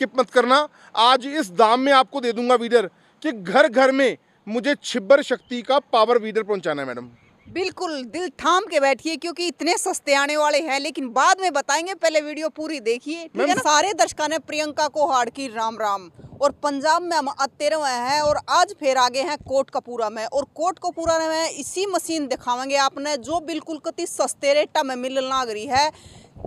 Skip मत करना। आज इस दाम में आपको दे दूंगा वीडर कि घर घर में मुझे छिब्बर शक्ति का पावर वीडर पहुंचाना है मैडम। बिल्कुल दिल थाम के बैठिए क्योंकि इतने सस्ते आने वाले हैं, लेकिन बाद में बताएंगे, पहले वीडियो पूरी देखिए, ठीक है ना। सारे दर्शकों ने प्रियंका को हार्ड की राम राम। और पंजाब में हम आते रहे हैं और आज फिर आगे हैं कोटकपूरा में, और कोटकपूरा में इसी मशीन दिखावेंगे आपने जो बिल्कुल कति सस्ते रेटा में मिलने लग रही है,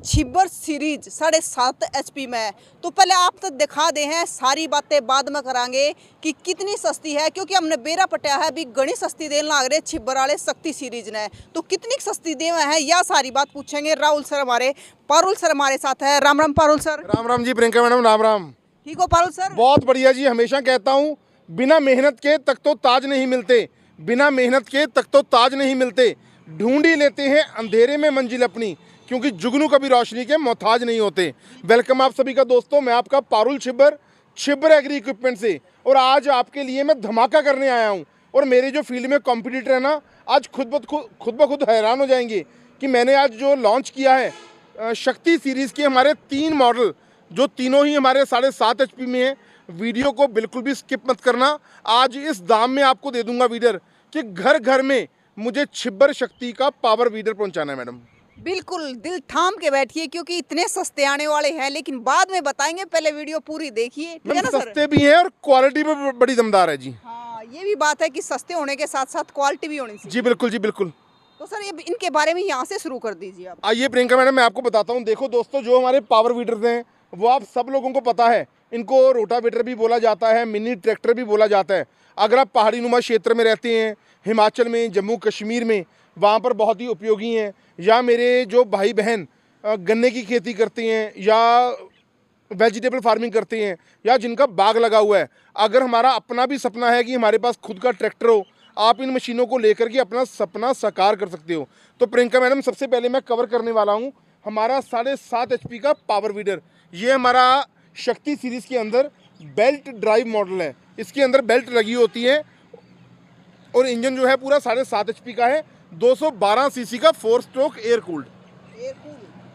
छिब्बर सीरीज 7.5 HP में। तो पहले आप तो दिखा दे हैं, सारी बातें बाद में करांगे कि कितनी सस्ती है, क्योंकि हमने बेरा पटिया है भी घनी सस्ती देने लग रहे छिब्बर वाले शक्ति सीरीज ने। तो कितनी सस्ती दे हैं या सारी बात पूछेंगे। राहुल सर हमारे, पारुल सर हमारे साथ है। राम राम पारुल सर। राम राम जी प्रियंका मैडम, राम राम। ठीक हो पारुल सर? बहुत बढ़िया जी। हमेशा कहता हूँ बिना मेहनत के तक तो ताज नहीं मिलते, बिना मेहनत के तक तो ताज नहीं मिलते। ढूंढ ही लेते हैं अंधेरे में मंजिल अपनी, क्योंकि जुगनू कभी रोशनी के मोहताज नहीं होते। वेलकम आप सभी का दोस्तों, मैं आपका पारुल छिब्बर एग्री इक्विपमेंट से। और आज आपके लिए मैं धमाका करने आया हूँ। और मेरे जो फील्ड में कॉम्पिटिटर है ना, आज खुद ब खुद हैरान हो जाएंगे कि मैंने आज जो लॉन्च किया है शक्ति सीरीज़ के हमारे 3 मॉडल, जो तीनों ही हमारे 7.5 HP में है। वीडियो को बिल्कुल भी स्किप मत करना। आज इस दाम में आपको दे दूंगा वीडर कि घर घर में मुझे छिब्बर शक्ति का पावर वीडर पहुंचाना है मैडम। बिल्कुल दिल थाम के बैठिए क्योंकि इतने सस्ते आने वाले हैं, लेकिन बाद में बताएंगे, पहले वीडियो पूरी देखिए, ठीक है ना सर। सस्ते भी हैं और क्वालिटी भी बड़ी दमदार है जी। हाँ, ये भी बात है कि सस्ते होने के साथ साथ क्वालिटी भी होनी चाहिए। जी बिल्कुल जी बिल्कुल। तो सर ये इनके बारे में यहाँ से शुरू कर दीजिए आप। आइए प्रियंका मैडम, मैं आपको बताता हूँ। देखो दोस्तों, जो हमारे पावर वीडर्स हैं वो आप सब लोगों को पता है। इनको रोटावेटर भी बोला जाता है, मिनी ट्रैक्टर भी बोला जाता है। अगर आप पहाड़ी नुमा क्षेत्र में रहते हैं, हिमाचल में, जम्मू कश्मीर में, वहाँ पर बहुत ही उपयोगी हैं। या मेरे जो भाई बहन गन्ने की खेती करते हैं या वेजिटेबल फार्मिंग करते हैं या जिनका बाग लगा हुआ है, अगर हमारा अपना भी सपना है कि हमारे पास खुद का ट्रैक्टर हो, आप इन मशीनों को लेकर के अपना सपना साकार कर सकते हो। तो प्रियंका मैडम, सबसे पहले मैं कवर करने वाला हूँ हमारा 7.5 HP का पावर वीडर। ये हमारा शक्ति सीरीज़ के अंदर बेल्ट ड्राइव मॉडल है। इसके अंदर बेल्ट लगी होती है और इंजन जो है पूरा 7.5 HP का है। 212 cc का 4 स्ट्रोक एयर कूल्ड।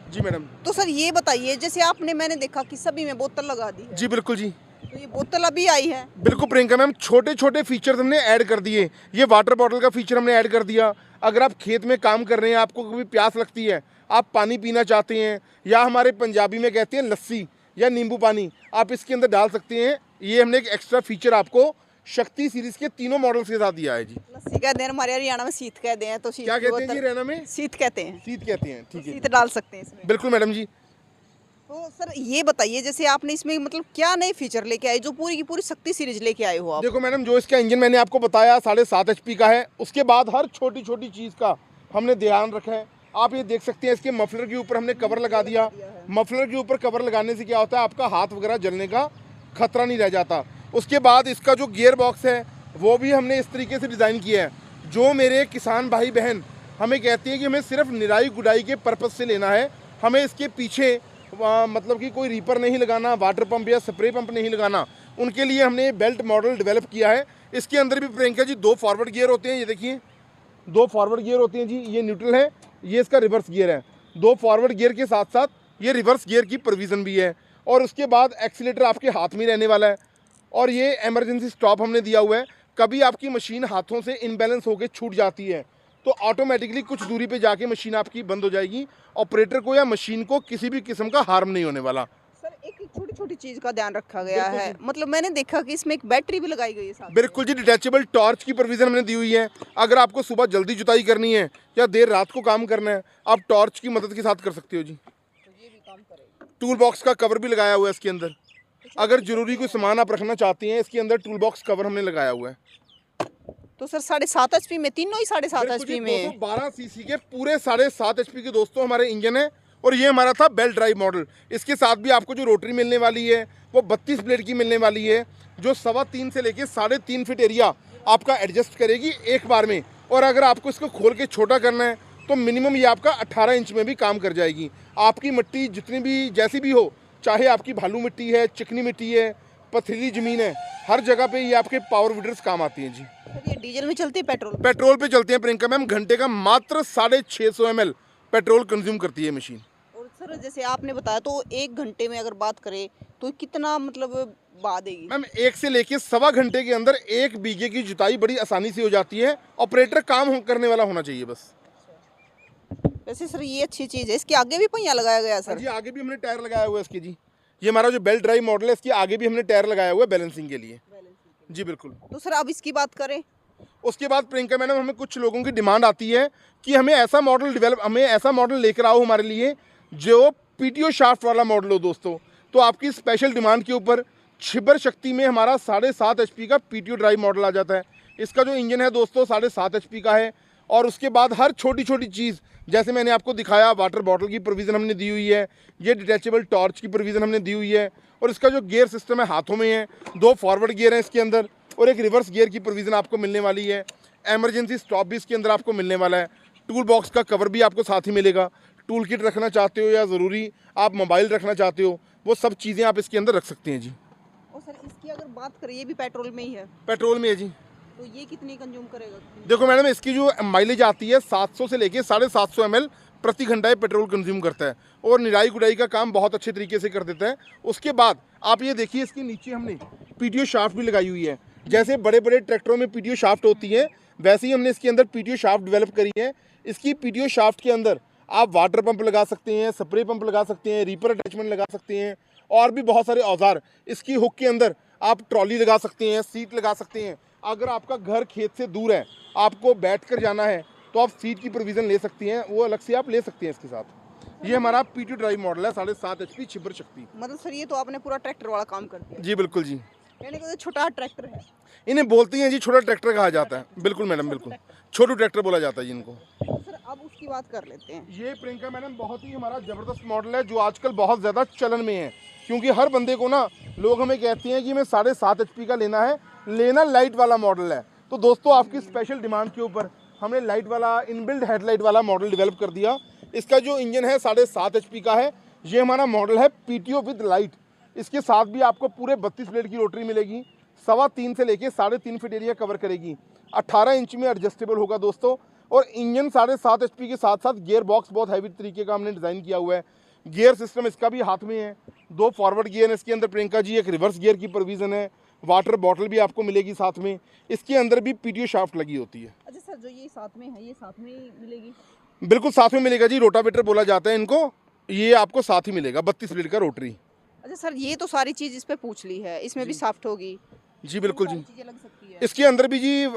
जी मैडम। तो सर ये बताइए, जैसे आपने, मैंने देखा कि सभी में बोतल लगा दी है। जी बिल्कुल जी। तो ये बोतल अभी आई है? बिल्कुल प्रियंका मैम, छोटे छोटे फीचर्स हमने ऐड कर दिए। ये वाटर बॉटल का फीचर हमने ऐड कर दिया। अगर आप खेत में काम कर रहे हैं, आपको कभी प्यास लगती है, आप पानी पीना चाहते हैं, या हमारे पंजाबी में कहते हैं लस्सी या नींबू पानी, आप इसके अंदर डाल सकते हैं। ये हमने एक एक्स्ट्रा फीचर आपको शक्ति सीरीज के तीनों मॉडल्स के साथ दिया है जी। लस्सी कहते हैं हमारे हरियाणा में, शीत कहते हैं। तो शीत क्या कहते हैं जी हरियाणा में? शीत कहते हैं। शीत कहते हैं, ठीक है। शीत डाल सकते हैं इसमें। बिल्कुल मैडम जी। तो सर ये बताइए, जैसे आपने इसमें मतलब क्या नए फीचर लेके आए जो पूरी की पूरी शक्ति सीरीज लेके आए हो आप? देखो मैडम, जो इसका इंजन मैंने आपको बताया 7.5 HP का है, उसके बाद हर छोटी छोटी चीज़ का हमने ध्यान रखा है। आप ये देख सकते हैं, इसके मफलर के ऊपर हमने कवर लगा दिया। मफलर के ऊपर कवर लगाने से क्या होता है, आपका हाथ वगैरह जलने का खतरा नहीं रह जाता। उसके बाद इसका जो गियर बॉक्स है वो भी हमने इस तरीके से डिज़ाइन किया है। जो मेरे किसान भाई बहन हमें कहते हैं कि हमें सिर्फ निराई गुडाई के पर्पज़ से लेना है, हमें इसके पीछे मतलब कि कोई रीपर नहीं लगाना, वाटर पंप या स्प्रे पंप नहीं लगाना, उनके लिए हमने बेल्ट मॉडल डेवलप किया है। इसके अंदर भी प्रियंका जी 2 फॉरवर्ड गियर होते हैं। ये देखिए 2 फॉरवर्ड गियर होते हैं जी। ये न्यूट्रल है, ये इसका रिवर्स गियर है। 2 फॉरवर्ड गियर के साथ साथ ये रिवर्स गियर की प्रोविज़न भी है। और उसके बाद एक्सीलेटर आपके हाथ में रहने वाला है। और ये इमरजेंसी स्टॉप हमने दिया हुआ है। कभी आपकी मशीन हाथों से इनबैलेंस होकर छूट जाती है तो ऑटोमेटिकली कुछ दूरी पे जाके मशीन आपकी बंद हो जाएगी। ऑपरेटर को या मशीन को किसी भी किस्म का हार्म नहीं होने वाला। सर एक छोटी छोटी चीज का ध्यान रखा गया है, मतलब मैंने देखा कि इसमें एक बैटरी भी लगाई गई है साथ। बिल्कुल जी, डिटैचेबल टॉर्च की प्रोविजन हमने दी हुई है। अगर आपको सुबह जल्दी जुताई करनी है या देर रात को काम करना है, आप टॉर्च की मदद के साथ कर सकते हो जी। तो ये भी काम करेगा। टूल बॉक्स का कवर भी लगाया हुआ है इसके अंदर। अगर जरूरी कोई सामान आप रखना चाहते हैं, इसके अंदर टूल बॉक्स कवर हमने लगाया हुआ है। तो सर 7.5 HP में, तीनों ही 7.5 HP में 212 cc के पूरे 7.5 HP के दोस्तों हमारे इंजन है। और ये हमारा था बेल्ट ड्राइव मॉडल। इसके साथ भी आपको जो रोटरी मिलने वाली है वो 32 ब्लेड की मिलने वाली है, जो 3.25 से लेके 3.5 फीट एरिया आपका एडजस्ट करेगी एक बार में। और अगर आपको इसको खोल के छोटा करना है तो मिनिमम ये आपका 18 इंच में भी काम कर जाएगी। आपकी मिट्टी जितनी भी जैसी भी हो, चाहे आपकी भालू मिट्टी है, चिकनी मिट्टी है, पथरीली ज़मीन है, हर जगह पे ये आपके पावर वीडर्स काम आती हैं जी। सर ये डीजल में चलती है पेट्रोल पे चलते हैं प्रियंका मैम। घंटे का मात्र 650 ml पेट्रोल कंज्यूम करती है मशीन। और सर सर जैसे आपने बताया तो 1 घंटे में अगर बात करें तो कितना मतलब बहा देगी? मैम 1 से लेके सवा घंटे के अंदर 1 बीघे की जुताई बड़ी आसानी से हो जाती है। ऑपरेटर करने वाला होना चाहिए बस। वैसे सर ये अच्छी चीज़ है, इसके आगे भी पहिया लगाया गया है सर? जी आगे भी हमने टायर लगाया हुआ है इसके जी। ये हमारा जो बेल्ट ड्राइव मॉडल है इसके आगे भी हमने टायर लगाया हुआ है बैलेंसिंग के लिए। जी बिल्कुल। तो सर अब इसकी बात करें, उसके बाद प्रियंका मैडम हमें कुछ लोगों की डिमांड आती है कि हमें ऐसा मॉडल लेकर आओ हमारे लिए जो पीटीओ शाफ्ट वाला मॉडल हो दोस्तों। तो आपकी स्पेशल डिमांड के ऊपर छिबर शक्ति में हमारा 7.5 HP का पीटीओ ड्राइव मॉडल आ जाता है। इसका जो इंजन है दोस्तों 7.5 HP का है। और उसके बाद हर छोटी छोटी चीज़ जैसे मैंने आपको दिखाया, वाटर बॉटल की प्रोविज़न हमने दी हुई है, ये डिटैचेबल टॉर्च की प्रोविज़न हमने दी हुई है। और इसका जो गियर सिस्टम है हाथों में है, 2 फॉरवर्ड गियर हैं इसके अंदर और एक रिवर्स गियर की प्रोविज़न आपको मिलने वाली है। एमरजेंसी स्टॉप भी इसके अंदर आपको मिलने वाला है। टूल बॉक्स का कवर भी आपको साथ ही मिलेगा। टूल किट रखना चाहते हो या ज़रूरी आप मोबाइल रखना चाहते हो, वो सब चीज़ें आप इसके अंदर रख सकते हैं जी। और सर इसकी अगर बात करें ये भी पेट्रोल में ही है? पेट्रोल में है जी। तो ये कितनी कंज्यूम करेगा? देखो मैडम इसकी जो माइलेज आती है 700 से लेके 750 ml प्रति घंटा ये पेट्रोल कंज्यूम करता है और निराई गुड़ाई का काम बहुत अच्छे तरीके से कर देता है। उसके बाद आप ये देखिए इसके नीचे हमने पीटीओ शाफ्ट भी लगाई हुई है। जैसे बड़े बड़े ट्रैक्टरों में पीटीओ शाफ्ट होती है वैसे ही हमने इसके अंदर पीटीओ शाफ्ट डेवलप करी है। इसकी पीटीओ शाफ्ट के अंदर आप वाटर पंप लगा सकते हैं, स्प्रे पंप लगा सकते हैं, रीपर अटैचमेंट लगा सकते हैं और भी बहुत सारे औजार। इसकी हुक के अंदर आप ट्रॉली लगा सकते हैं, सीट लगा सकते हैं। अगर आपका घर खेत से दूर है, आपको बैठकर जाना है तो आप सीट की प्रोविज़न ले सकती हैं, वो अलग से आप ले सकती हैं इसके साथ। ये हमारा पीटीओ ड्राइव मॉडल है 7.5 HP छिबर शक्ति। मतलब सर ये तो आपने पूरा ट्रैक्टर वाला काम कर दिया। जी बिल्कुल जी। यानी कि छोटा ट्रैक्टर है, इन्हें बोलते हैं जी छोटा ट्रैक्टर कहा जाता है। बिल्कुल मैडम बिल्कुल, छोटू ट्रैक्टर बोला जाता है जी इनको। सर अब उसकी बात कर लेते हैं। ये प्रियंका मैडम बहुत ही हमारा ज़बरदस्त मॉडल है जो आजकल बहुत ज़्यादा चलन में है। क्योंकि हर बंदे को ना लोग हमें कहते हैं कि हमें 7.5 HP का लेना लाइट वाला मॉडल है। तो दोस्तों आपकी स्पेशल डिमांड के ऊपर हमने लाइट वाला इनबिल्ड हेडलाइट वाला मॉडल डेवलप कर दिया। इसका जो इंजन है 7.5 HP का है। ये हमारा मॉडल है पीटीओ विद लाइट। इसके साथ भी आपको पूरे 32 ब्लेड की रोटरी मिलेगी। 3.25 से लेके 3.5 फीट एरिया कवर करेगी। 18 इंच में एडजस्टेबल होगा दोस्तों। और इंजन 7.5 HP के साथ साथ गियर बॉक्स बहुत हैवी तरीके का हमने डिज़ाइन किया हुआ है। गियर सिस्टम इसका भी हाथ में है। 2 फॉरवर्ड गियर इसके अंदर प्रियंका जी, एक रिवर्स गियर की प्रोविज़न है। वाटर बॉटल भी आपको मिलेगी साथ में। इसके अंदर भी पीटीओ शाफ्ट लगी होती है। अच्छा सर जो ये साथ में है ये साथ में ही मिलेगी? बिल्कुल साथ में मिलेगा जी। रोटावेटर बोला जाता है इनको। ये आपको साथ ही मिलेगा 32 ब्लेड का रोटरी। अच्छा सर ये तो सारी चीज़ इस पे पूछ ली है, इसमें भी सॉफ्ट होगी? जी बिल्कुल जी। चीज़ें लग सकती है इसके अंदर भी जी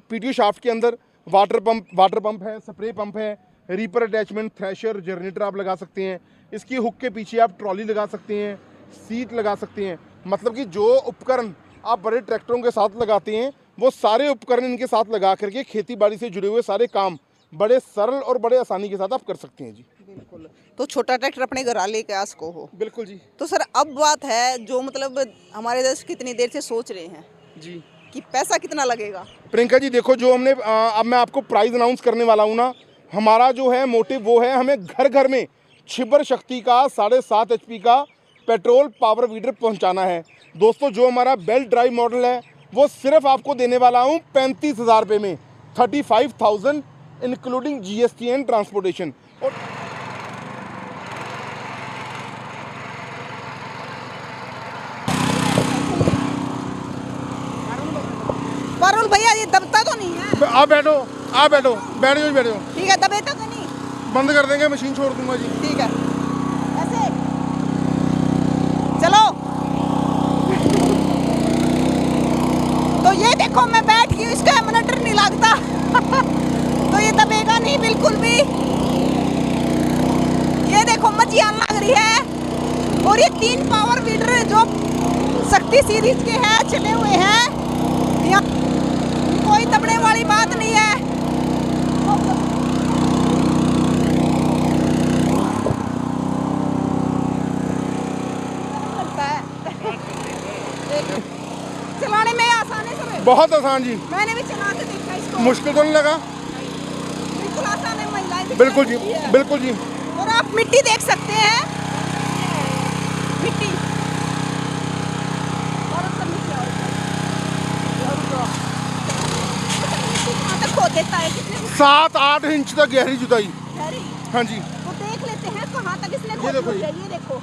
पीटीओ शाफ्ट के अंदर वाटर पंप है, स्प्रे पंप है, रीपर अटैचमेंट, थ्रेशर, जनरेटर आप लगा सकते हैं। इसकी हुक के पीछे आप ट्रॉली लगा सकते हैं, सीट लगा सकते हैं। मतलब कि जो उपकरण आप बड़े ट्रैक्टरों के साथ लगाते हैं वो सारे उपकरण इनके साथ लगा करके खेती बाड़ी से जुड़े हुए सारे काम बड़े सरल और बड़े आसानी के साथ आप कर सकते हैं जी। बिल्कुल। तो छोटा ट्रैक्टर अपने घर लेके आ सको हो। बिल्कुल जी। तो सर अब बात है जो मतलब हमारे देश कितनी देर से सोच रहे हैं जी कि पैसा कितना लगेगा। प्रियंका जी देखो जो हमने अब मैं आपको प्राइस अनाउंस करने वाला हूँ ना। हमारा जो है मोटिव वो है हमें घर घर में छिबर शक्ति का 7.5 HP का पेट्रोल पावर वीडर पहुँचाना है। दोस्तों जो हमारा बेल्ट ड्राइव मॉडल है वो सिर्फ आपको देने वाला हूँ 35,000 रुपये में, 35,000 इंक्लूडिंग GST एंड ट्रांसपोर्टेशन। और पारुल भैया ये दबता तो नहीं है? आप बैठो बैठ जाओ। ठीक है, दबेता तो नहीं? बंद कर देंगे, मशीन छोड़ दूंगा जी। ठीक है ऐसे चलो। तो ये देखो मैं बैठ गई, इसका मिनट नहीं लगता तो ये दबेगा नहीं बिल्कुल भी। ये देखो मजियान लग रही है। और ये 3 पावर वीडर जो शक्ति सीरीज के हैं चले हुए हैं, कोई दबने वाली बात नहीं है। चलाने में आसान है सर? बहुत आसान जी। मैंने भी चला के देखा इसको। मुश्किल तो नहीं लगा? बिल्कुल आसान है, महिलाएं बिल्कुल जी बिल्कुल जी। और आप मिट्टी देख सकते हैं, मिट्टी कहाँ तक खो देता है? 7-8 इंच तक गहरी जुताई। गहरी? हाँ जी। तो देख लेते हैं कहाँ तक इसने ये देखो ये देखो,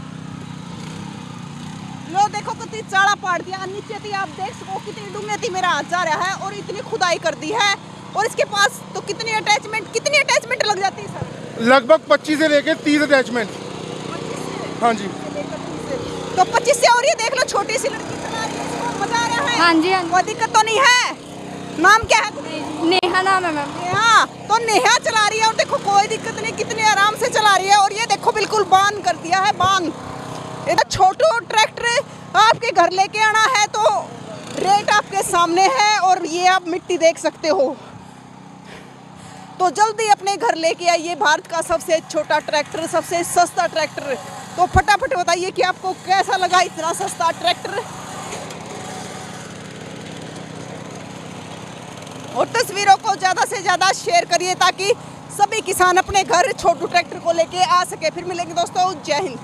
लो देखो कितनी चाड़ा पाड़ दिया नीचे थी, आप देख सको कितनी डूंगे थी, मेरा हाथ जा रहा है और इतनी खुदाई कर दी है। और इसके पास तो कितनी अटैचमेंट लग जाती है सर? लगभग 25 से लेके 30 अटैचमेंट। हाँ जी, तो 25 से। और ये देख लो छोटी सी लड़की चला रही है, इसको मजा आ रहा है? हाँ जी, हाँ जी। कोई दिक्कत तो नहीं है? नाम क्या है? नेहा नाम है मैम। नेहा, तो नेहा चला रही है और देखो कोई दिक्कत नहीं, कितने आराम से चला रही है। और ये देखो बिल्कुल बांध कर दिया है, बांध। ये छोटू ट्रैक्टर आपके घर लेके आना है तो रेट आपके सामने है और ये आप मिट्टी देख सकते हो। तो जल्दी अपने घर लेके आइए भारत का सबसे छोटा ट्रैक्टर, सबसे सस्ता ट्रैक्टर। तो फटाफट बताइए कि आपको कैसा लगा इतना सस्ता ट्रैक्टर। और तस्वीरों को ज़्यादा से ज़्यादा शेयर करिए ताकि सभी किसान अपने घर छोटू ट्रैक्टर को लेके आ सके। फिर मिलेंगे दोस्तों, जय हिंद।